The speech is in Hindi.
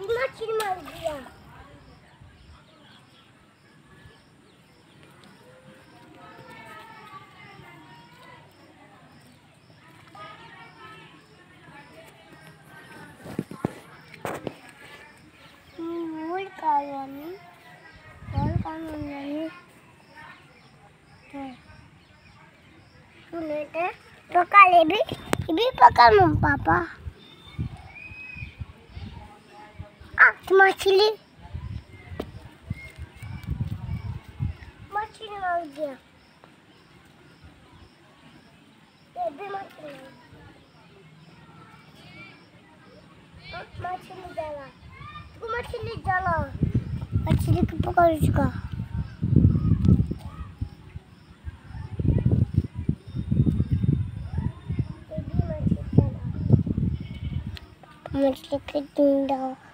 मछली मार दिया। Pekal ibi pekal mom papa. मछली मछली आ गया। ये भी मछली डाला। तू मछली डाला। मछली को पकड़ उसका। मछली के डाला।